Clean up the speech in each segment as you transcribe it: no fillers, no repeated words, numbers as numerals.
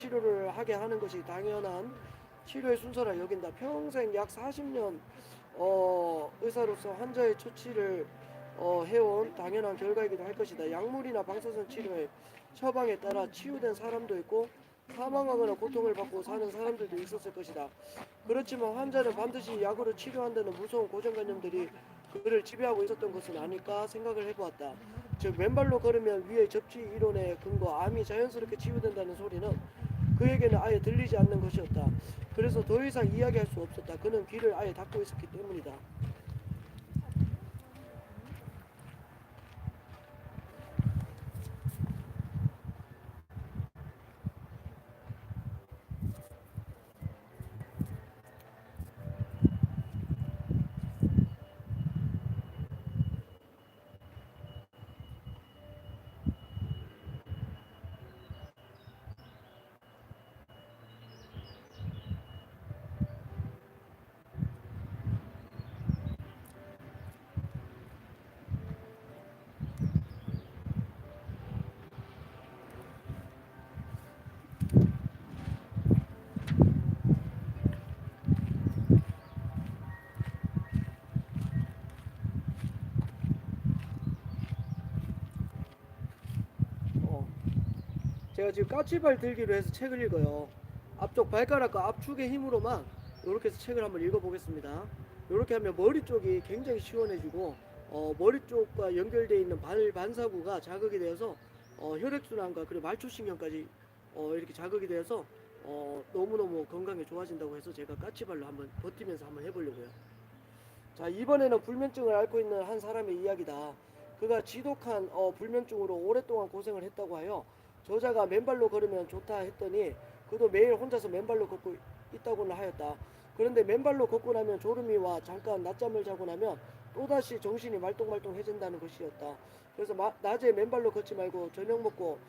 치료를 하게 하는 것이 당연한 치료의 순서라 여긴다. 평생 약 40년 의사로서 환자의 처치를 해온 당연한 결과이기도 할 것이다. 약물이나 방사선 치료의 처방에 따라 치유된 사람도 있고 사망하거나 고통을 받고 사는 사람들도 있었을 것이다. 그렇지만 환자는 반드시 약으로 치료한다는 무서운 고정관념들이 그를 지배하고 있었던 것은 아닐까 생각을 해보았다. 즉 맨발로 걸으면 위의 접지 이론에 근거 암이 자연스럽게 치유된다는 소리는 그에게는 아예 들리지 않는 것이었다. 그래서 더 이상 이야기할 수 없었다. 그는 귀를 아예 닫고 있었기 때문이다. 제가 지금 까치발 들기로 해서 책을 읽어요. 앞쪽 발가락과 압축의 힘으로만 이렇게 해서 책을 한번 읽어보겠습니다. 이렇게 하면 머리 쪽이 굉장히 시원해지고 머리 쪽과 연결되어 있는 발 반사구가 자극이 되어서 혈액순환과 그리고 말초신경까지 이렇게 자극이 되어서 너무너무 건강에 좋아진다고 해서 제가 까치발로 한번 버티면서 한번 해보려고요. 자, 이번에는 불면증을 앓고 있는 한 사람의 이야기다. 그가 지독한 불면증으로 오랫동안 고생을 했다고 하여 저자가 맨발로 걸으면 좋다 했더니 그도 매일 혼자서 맨발로 걷고 있다고는 하였다. 그런데 맨발로 걷고 나면 졸음이 와 잠깐 낮잠을 자고 나면 또다시 정신이 말똥말똥해진다는 것이었다. 그래서 낮에 맨발로 걷지 말고 저녁 먹고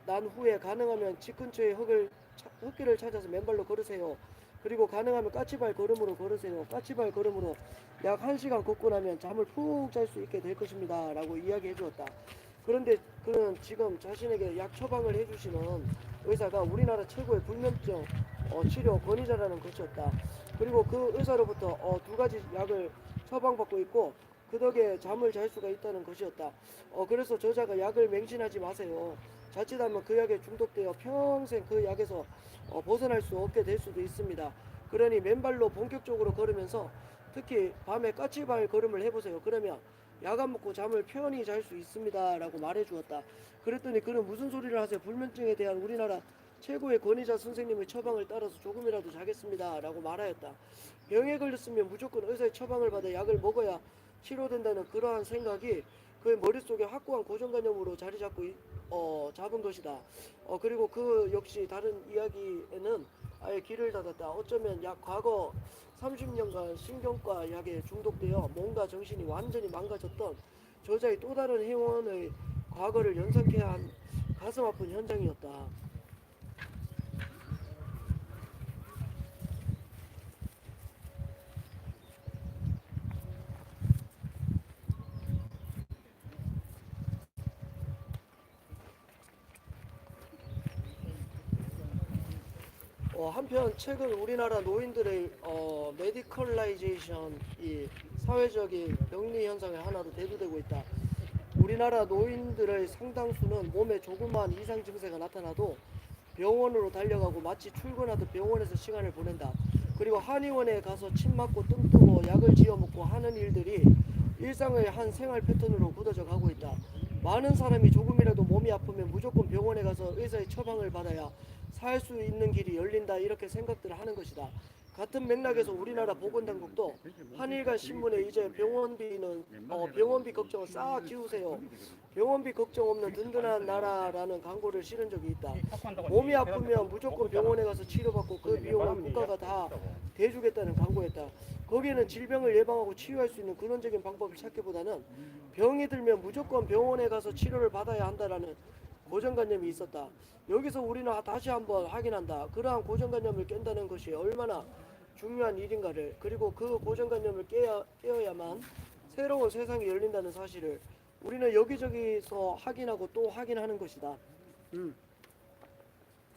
난 후에 가능하면 집 근처에 흙길을 찾아서 맨발로 걸으세요. 그리고 가능하면 까치발 걸음으로 걸으세요. 까치발 걸음으로 약 1시간 걷고 나면 잠을 푹 잘 수 있게 될 것입니다. 라고 이야기해 주었다. 그런데 그는 지금 자신에게 약 처방을 해주시는 의사가 우리나라 최고의 불면증 치료 권위자라는 것이었다. 그리고 그 의사로부터 2가지 약을 처방받고 있고 그 덕에 잠을 잘 수가 있다는 것이었다. 그래서 저자가 약을 맹신하지 마세요. 자칫하면 그 약에 중독되어 평생 그 약에서 벗어날 수 없게 될 수도 있습니다. 그러니 맨발로 본격적으로 걸으면서 특히 밤에 까치발 걸음을 해보세요. 그러면 약 안 먹고 잠을 편히 잘 수 있습니다. 라고 말해 주었다. 그랬더니 그는 무슨 소리를 하세요. 불면증에 대한 우리나라 최고의 권위자 선생님의 처방을 따라서 조금이라도 자겠습니다. 라고 말하였다. 병에 걸렸으면 무조건 의사의 처방을 받아 약을 먹어야 치료된다는 그러한 생각이 그의 머릿속에 확고한 고정관념으로 자리 잡은 것이다. 그리고 그 역시 다른 이야기에는 아예 길을 닫았다. 어쩌면 과거 30년간 신경과 약에 중독되어 몸과 정신이 완전히 망가졌던 저자의 또 다른 회원의 과거를 연상케 한 가슴 아픈 현장이었다. 한편 최근 우리나라 노인들의 메디컬라이제이션이 사회적인 병리 현상의 하나로 대두되고 있다. 우리나라 노인들의 상당수는 몸에 조그마한 이상 증세가 나타나도 병원으로 달려가고 마치 출근하듯 병원에서 시간을 보낸다. 그리고 한의원에 가서 침 맞고 뜸 뜨고 약을 지어 먹고 하는 일들이 일상의 한 생활 패턴으로 굳어져 가고 있다. 많은 사람이 조금이라도 몸이 아프면 무조건 병원에 가서 의사의 처방을 받아야 살 수 있는 길이 열린다 이렇게 생각들을 하는 것이다. 같은 맥락에서 우리나라 보건당국도 한일간 신문에 이제 병원비 걱정을 싹 지우세요. 병원비 걱정 없는 든든한 나라라는 광고를 실은 적이 있다. 몸이 아프면 무조건 병원에 가서 치료받고 그 비용은 국가가 다 대주겠다는 광고였다. 거기에는 질병을 예방하고 치유할 수 있는 근원적인 방법을 찾기보다는 병이 들면 무조건 병원에 가서 치료를 받아야 한다라는 고정관념이 있었다. 여기서 우리는 다시 한번 확인한다. 그러한 고정관념을 깬다는 것이 얼마나 중요한 일인가를, 그리고 그 고정관념을 깨어야만 새로운 세상이 열린다는 사실을 우리는 여기저기서 확인하고 또 확인하는 것이다.